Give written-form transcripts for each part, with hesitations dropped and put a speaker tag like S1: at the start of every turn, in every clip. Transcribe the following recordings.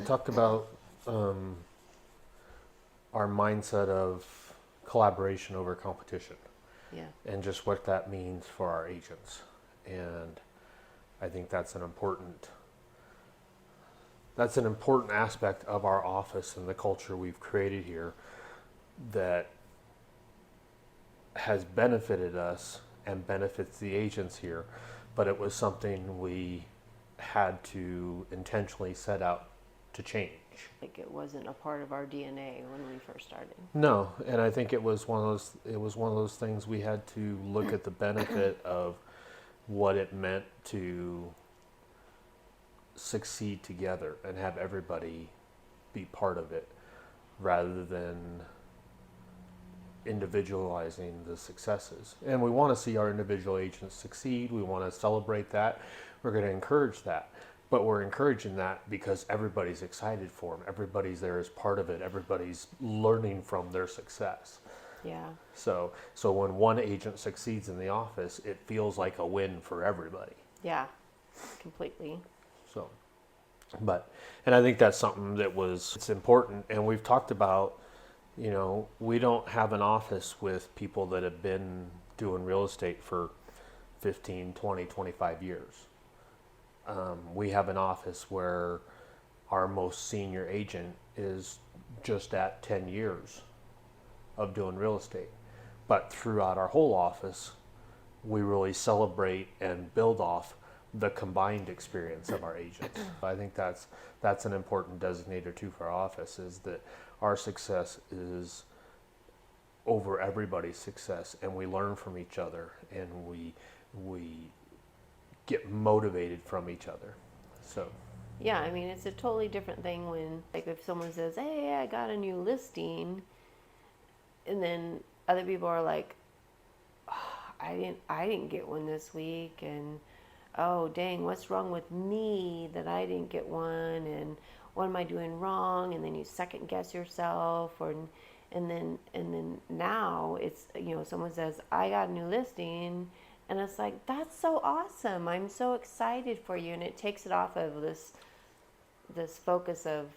S1: talked about our mindset of collaboration over competition.
S2: Yeah.
S1: And just what that means for our agents. And I think that's an important aspect of our office and the culture we've created here that has benefited us and benefits the agents here, but it was something we had to intentionally set out to change.
S2: Like it wasn't a part of our DNA when we first started.
S1: No, and I think it was one of those things we had to look at the benefit of what it meant to succeed together and have everybody be part of it rather than individualizing the successes. And we want to see our individual agents succeed. We want to celebrate that. We're going to encourage that. But we're encouraging that because everybody's excited for them. Everybody's there as part of it. Everybody's learning from their success.
S2: Yeah.
S1: So when one agent succeeds in the office, it feels like a win for everybody.
S2: Yeah, completely.
S1: So, and I think that's something it's important. And we've talked about, we don't have an office with people that have been doing real estate for 15, 20, 25 years. We have an office where our most senior agent is just at 10 years of doing real estate. But throughout our whole office, we really celebrate and build off the combined experience of our agents. I think that's an important designator too for our office, is that our success is over everybody's success, and we learn from each other, and we get motivated from each other. So
S2: yeah, I mean, it's a totally different thing when, like, if someone says, hey, I got a new listing, and then other people are like, oh, I didn't get one this week, and oh dang, what's wrong with me that I didn't get one, and what am I doing wrong? And then you second guess yourself, and then now it's, someone says, I got a new listing, and it's like, that's so awesome, I'm so excited for you, and it takes it off of this focus of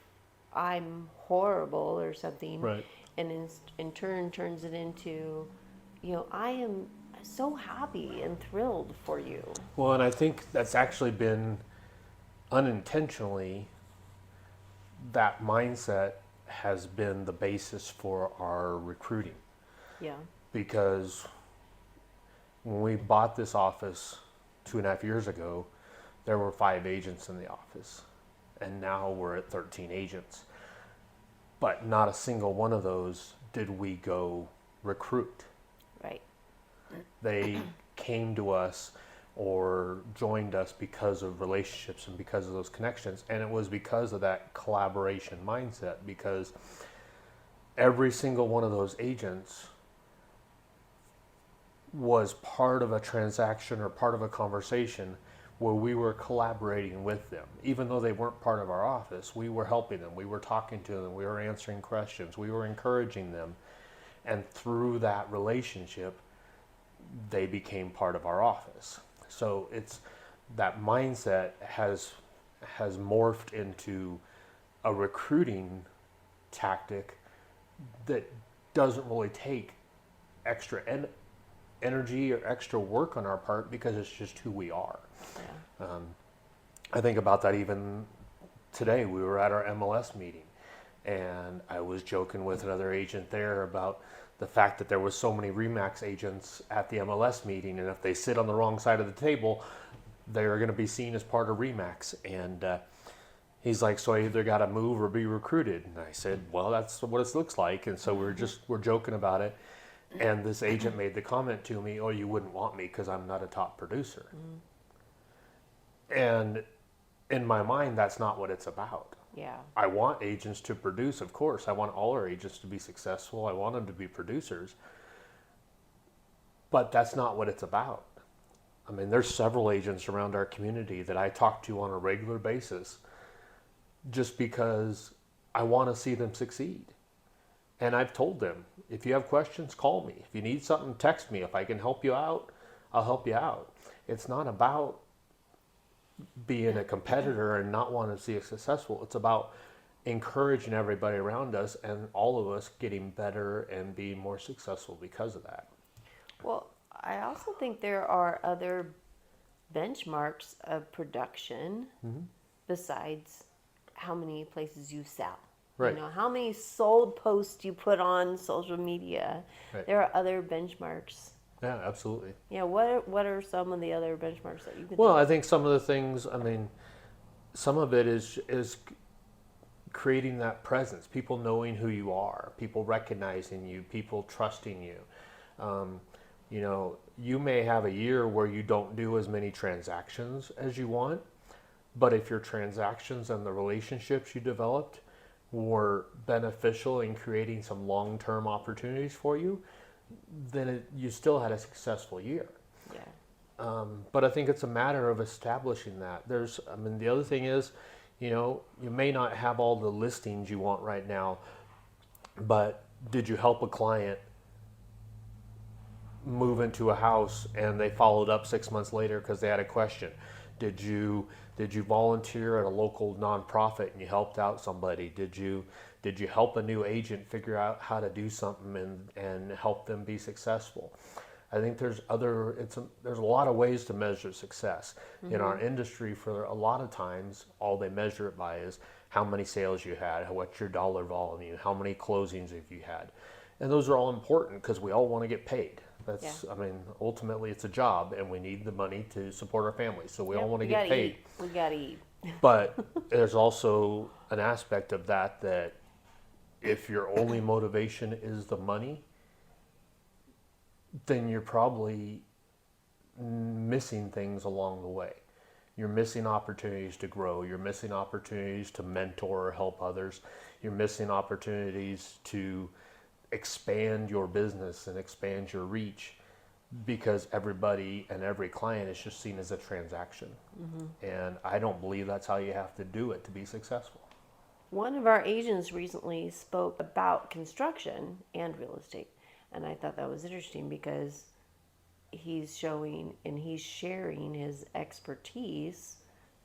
S2: I'm horrible or something,
S1: right.
S2: And in turn turns it into, I am so happy and thrilled for you.
S1: Well, and I think that's actually been unintentionally, that mindset has been the basis for our recruiting.
S2: Yeah.
S1: Because when we bought this office 2.5 years ago, there were 5 agents in the office, and now we're at 13 agents. But not a single one of those did we go recruit.
S2: Right.
S1: They came to us or joined us because of relationships and because of those connections. And it was because of that collaboration mindset, because every single one of those agents was part of a transaction or part of a conversation where we were collaborating with them. Even though they weren't part of our office, we were helping them, we were talking to them, we were answering questions, we were encouraging them. And through that relationship, they became part of our office. So it's that mindset has morphed into a recruiting tactic that doesn't really take extra energy or extra work on our part, because it's just who we are.
S2: Yeah.
S1: I think about that even today. We were at our MLS meeting, and I was joking with another agent there about the fact that there was so many REMAX agents at the MLS meeting, and if they sit on the wrong side of the table, they're going to be seen as part of REMAX. And he's like, so I either got to move or be recruited. And I said, well, that's what it looks like. And so we're joking about it. And this agent made the comment to me, oh, you wouldn't want me because I'm not a top producer. Mm-hmm. And in my mind, that's not what it's about.
S2: Yeah.
S1: I want agents to produce, of course. I want all our agents to be successful. I want them to be producers. But that's not what it's about. I mean, there's several agents around our community that I talk to on a regular basis just because I want to see them succeed. And I've told them, if you have questions, call me. If you need something, text me. If I can help you out, I'll help you out. It's not about being a competitor and not wanting to see it successful. It's about encouraging everybody around us and all of us getting better and being more successful because of that.
S2: Well, I also think there are other benchmarks of production besides how many places you sell.
S1: Right.
S2: You know, how many sold posts you put on social media.
S1: Right.
S2: There are other benchmarks.
S1: Yeah, absolutely.
S2: Yeah, what are some of the other benchmarks that you could
S1: Well,
S2: think
S1: I
S2: of?
S1: think some of the things, I mean, some of it is creating that presence, people knowing who you are, people recognizing you, people trusting you. Um, you know, you may have a year where you don't do as many transactions as you want, but if your transactions and the relationships you developed were beneficial in creating some long-term opportunities for you, then you still had a successful year.
S2: Yeah.
S1: But I think it's a matter of establishing that. I mean, the other thing is, you know, you may not have all the listings you want right now, but did you help a client move into a house and they followed up 6 months later because they had a question? Did you volunteer at a local nonprofit and you helped out somebody? Did you help a new agent figure out how to do something and help them be successful? I think there's a lot of ways to measure success. In our industry, for a lot of times, all they measure it by is how many sales you had, what's your dollar volume, how many closings have you had. And those are all important because we all want to get paid. I mean, ultimately it's a job and we need the money to support our families. So we all want to get paid.
S2: We gotta eat.
S1: But there's also an aspect of that if your only motivation is the money, then you're probably missing things along the way. You're missing opportunities to grow. You're missing opportunities to mentor or help others. You're missing opportunities to expand your business and expand your reach because everybody and every client is just seen as a transaction. And I don't believe that's how you have to do it to be successful.
S2: One of our agents recently spoke about construction and real estate. And I thought that was interesting because he's showing and he's sharing his expertise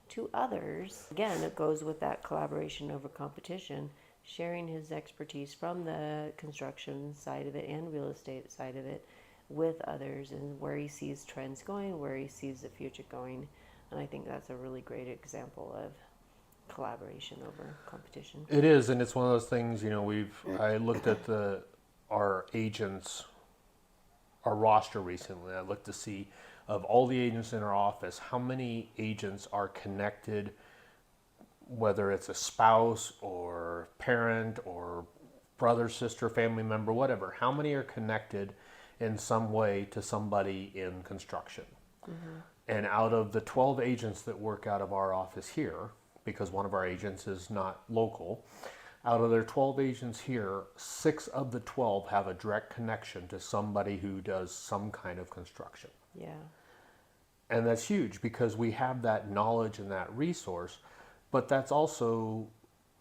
S2: to others. Again, it goes with that collaboration over competition, sharing his expertise from the construction side of it and real estate side of it with others and where he sees trends going, where he sees the future going. And I think that's a really great example of collaboration over competition.
S1: It is, and it's one of those things, you know, I looked at our agents, our roster recently. I looked to see of all the agents in our office, how many agents are connected, whether it's a spouse or parent or brother, sister, family member, whatever. How many are connected in some way to somebody in construction? And out of the 12 agents that work out of our office here, because one of our agents is not local, out of their 12 agents here, 6 of the 12 have a direct connection to somebody who does some kind of construction.
S2: Yeah.
S1: And that's huge because we have that knowledge and that resource, but that's also,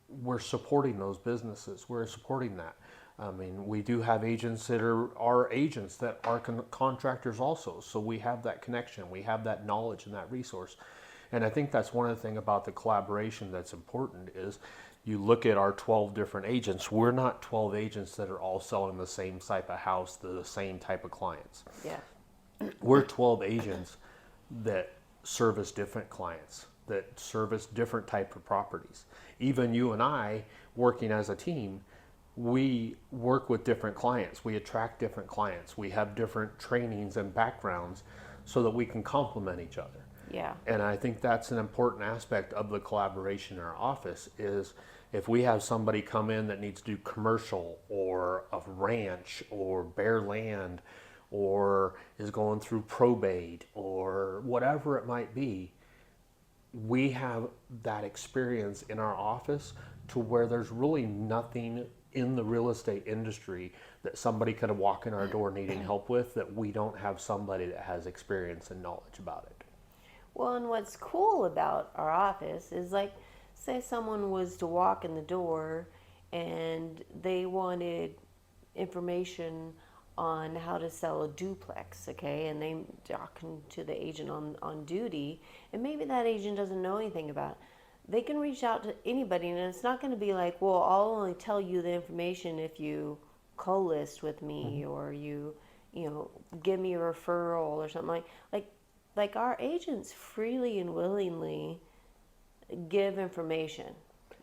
S1: we're supporting those businesses. We're supporting that. I mean, we do have agents that are our agents that are contractors also. So we have that connection. We have that knowledge and that resource. And I think that's one of the things about the collaboration that's important is you look at our 12 different agents. We're not 12 agents that are all selling the same type of house to the same type of clients.
S2: Yeah.
S1: We're 12 agents that service different clients, that service different type of properties. Even you and I, working as a team, we work with different clients. We attract different clients. We have different trainings and backgrounds so that we can complement each other.
S2: Yeah.
S1: And I think that's an important aspect of the collaboration in our office is if we have somebody come in that needs to do commercial or a ranch or bare land or is going through probate or whatever it might be, we have that experience in our office to where there's really nothing in the real estate industry that somebody could walk in our door needing help with that we don't have somebody that has experience and knowledge about it.
S2: Well, and what's cool about our office is like, say someone was to walk in the door and they wanted information on how to sell a duplex, okay, and they talking to the agent on duty, and maybe that agent doesn't know anything about it. they can reach out to anybody, and it's not going to be like, well, I'll only tell you the information if you co-list with me, or you know, give me a referral or something like our agents freely and willingly give information.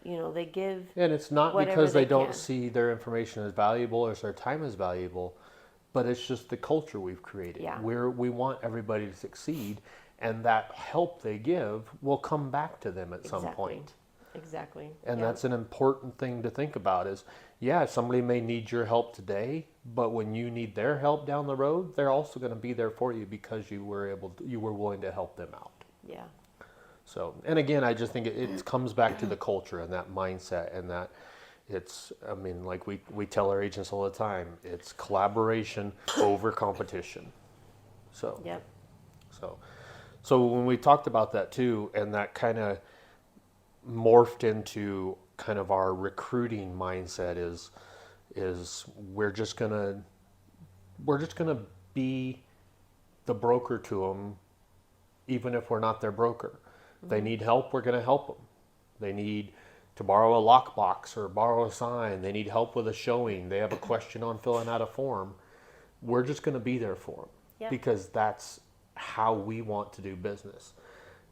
S2: You know, they give
S1: And it's not
S2: whatever
S1: because they don't
S2: can.
S1: see their information as valuable or their time as valuable, but it's just the culture we've created
S2: Yeah.
S1: where we want everybody to succeed, and that help they give will come back to them at some point.
S2: Exactly.
S1: And
S2: Yeah.
S1: that's an important thing to think about is, yeah, somebody may need your help today, but when you need their help down the road, they're also going to be there for you because you were willing to help them out.
S2: Yeah.
S1: So, and again, I just think it comes back to the culture and that mindset, and that I mean, like we tell our agents all the time, it's collaboration over competition. So,
S2: Yep.
S1: so, so when we talked about that too, and that kind of morphed into kind of our recruiting mindset is we're just gonna be the broker to them, even if we're not their broker. They need help, we're going to help them. They need to borrow a lockbox or borrow a sign. They need help with a showing. They have a question on filling out a form. We're just going to be there for them
S2: Yeah.
S1: because that's how we want to do business.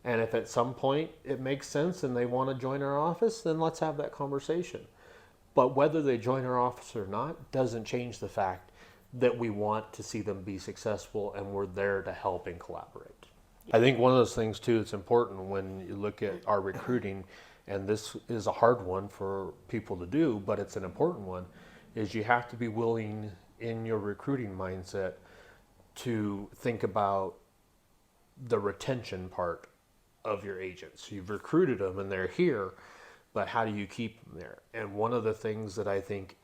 S1: And if at some point it makes sense and they want to join our office, then let's have that conversation. But whether they join our office or not doesn't change the fact that we want to see them be successful and we're there to help and collaborate. I think one of those things too that's important when you look at our recruiting, and this is a hard one for people to do, but it's an important one, is you have to be willing in your recruiting mindset to think about the retention part of your agents. You've recruited them and they're here, but how do you keep them there? And one of the things that I think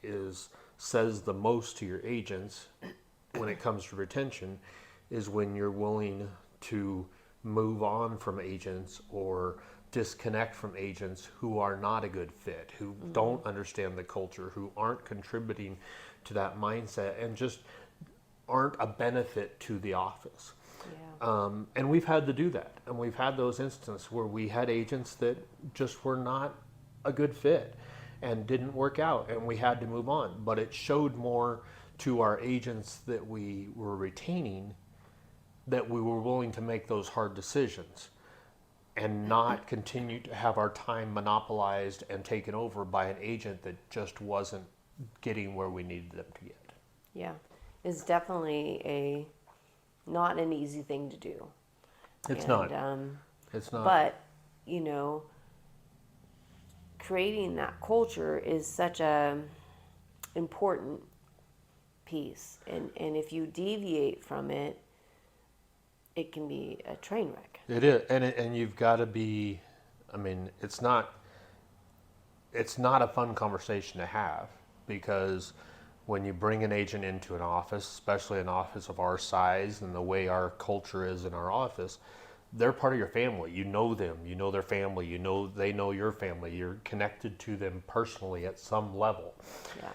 S1: says the most to your agents when it comes to retention is when you're willing to move on from agents or disconnect from agents who are not a good fit, who don't understand the culture, who aren't contributing to that mindset and just aren't a benefit to the office.
S2: Yeah.
S1: And we've had to do that. And we've had those instances where we had agents that just were not a good fit and didn't work out, and we had to move on. But it showed more to our agents that we were retaining that we were willing to make those hard decisions and not continue to have our time monopolized and taken over by an agent that just wasn't getting where we needed them to get.
S2: Yeah. It's definitely not an easy thing to do.
S1: It's
S2: And,
S1: not. It's not.
S2: But, you know, creating that culture is such a important piece. And if you deviate from it, it can be a train wreck.
S1: It is, and you've got to be. I mean, it's not a fun conversation to have, because when you bring an agent into an office, especially an office of our size and the way our culture is in our office, they're part of your family. You know them, you know their family, you know they know your family. You're connected to them personally at some level.
S2: Yeah.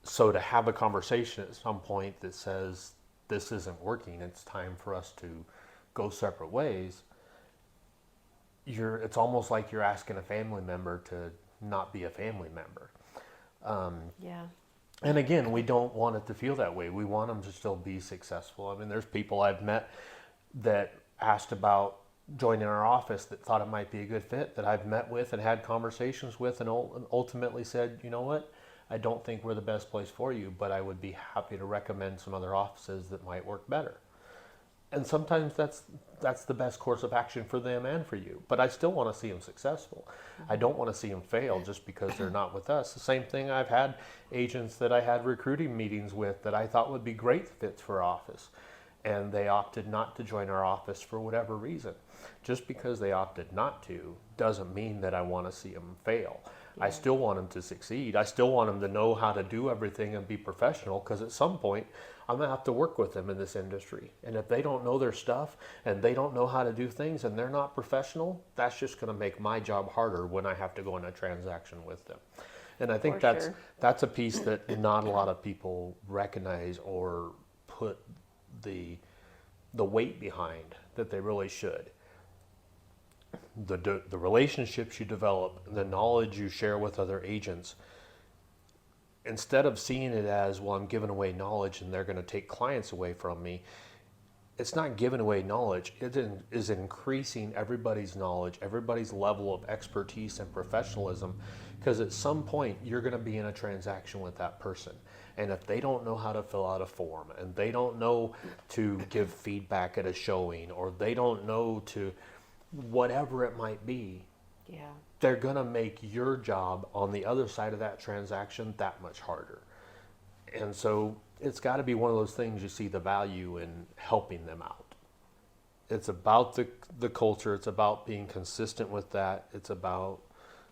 S1: So to have a conversation at some point that says this isn't working, it's time for us to go separate ways, it's almost like you're asking a family member to not be a family member.
S2: Yeah.
S1: And again, we don't want it to feel that way. We want them to still be successful. I mean, there's people I've met that asked about joining our office that thought it might be a good fit, that I've met with and had conversations with, and ultimately said, you know what, I don't think we're the best place for you, but I would be happy to recommend some other offices that might work better. And sometimes that's the best course of action for them and for you. But I still want to see them successful. I don't want to see them fail just because they're not with us. The same thing, I've had agents that I had recruiting meetings with that I thought would be great fits for office, and they opted not to join our office for whatever reason. Just because they opted not to doesn't mean that I want to see them fail. I still want them to succeed. I still want them to know how to do everything and be professional, because at some point I'm going to have to work with them in this industry. And if they don't know their stuff and they don't know how to do things and they're not professional, that's just going to make my job harder when I have to go in a transaction with them. And I think that's a piece that not a lot of people recognize or put the weight behind that they really should. the relationships you develop, the knowledge you share with other agents, instead of seeing it as, well, I'm giving away knowledge and they're going to take clients away from me, it's not giving away knowledge. It is increasing everybody's knowledge, everybody's level of expertise and professionalism, because at some point you're going to be in a transaction with that person. And if they don't know how to fill out a form, and they don't know to give feedback at a showing, or they don't know to whatever it might be,
S2: Yeah.
S1: they're going to make your job on the other side of that transaction that much harder. And so it's got to be one of those things you see the value in helping them out. It's about the culture. It's about being consistent with that. It's about,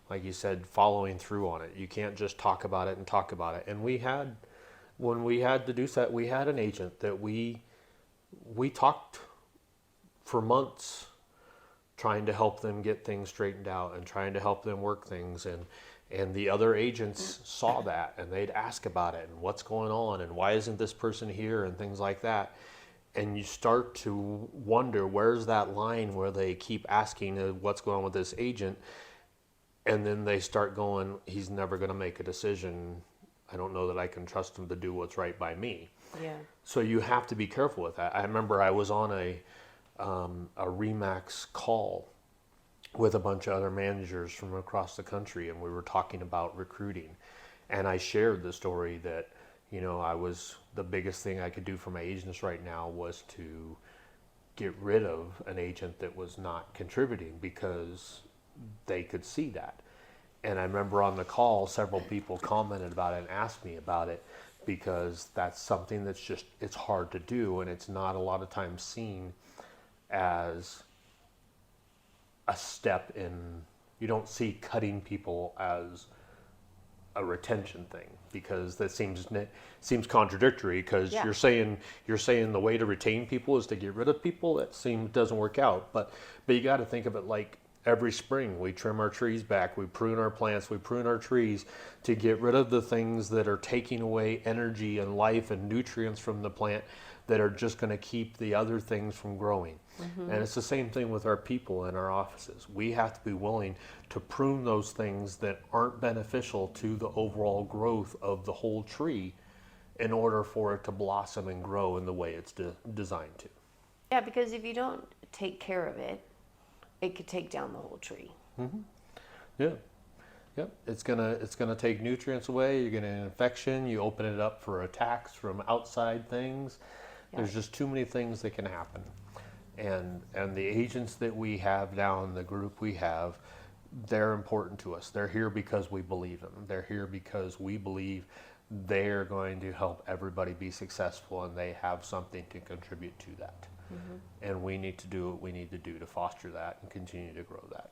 S1: like you said, following through on it. You can't just talk about it and talk about it. And when we had to do that, we had an agent that we talked for months trying to help them get things straightened out and trying to help them work things. And the other agents saw that, and they'd ask about it and what's going on and why isn't this person here and things like that. And you start to wonder, where's that line where they keep asking what's going on with this agent, and then they start going, he's never going to make a decision. I don't know that I can trust him to do what's right by me.
S2: Yeah.
S1: So you have to be careful with that. I remember I was on a REMAX call with a bunch of other managers from across the country, and we were talking about recruiting. And I shared the story that, the biggest thing I could do for my agents right now was to get rid of an agent that was not contributing, because they could see that. And I remember on the call, several people commented about it and asked me about it, because that's something that's just, it's hard to do, and it's not a lot of times seen as a step in, you don't see cutting people as a retention thing, because that seems contradictory, because
S2: Yeah.
S1: you're saying the way to retain people is to get rid of people. That doesn't work out. But you got to think of it like every spring we trim our trees back, we prune our plants, we prune our trees to get rid of the things that are taking away energy and life and nutrients from the plant, that are just going to keep the other things from growing. Mm-hmm. And it's the same thing with our people in our offices. We have to be willing to prune those things that aren't beneficial to the overall growth of the whole tree, in order for it to blossom and grow in the way it's designed to.
S2: Yeah, because if you don't take care of it, it could take down the whole tree.
S1: Mm-hmm. Yeah. Yep. It's gonna take nutrients away. You're gonna get an infection. You open it up for attacks from outside things. Yeah. There's just too many things that can happen. And the agents that we have now in the group we have, they're important to us. They're here because we believe in them. They're here because we believe they're going to help everybody be successful, and they have something to contribute to that. Mm-hmm. And we need to do what we need to do to foster that and continue to grow that.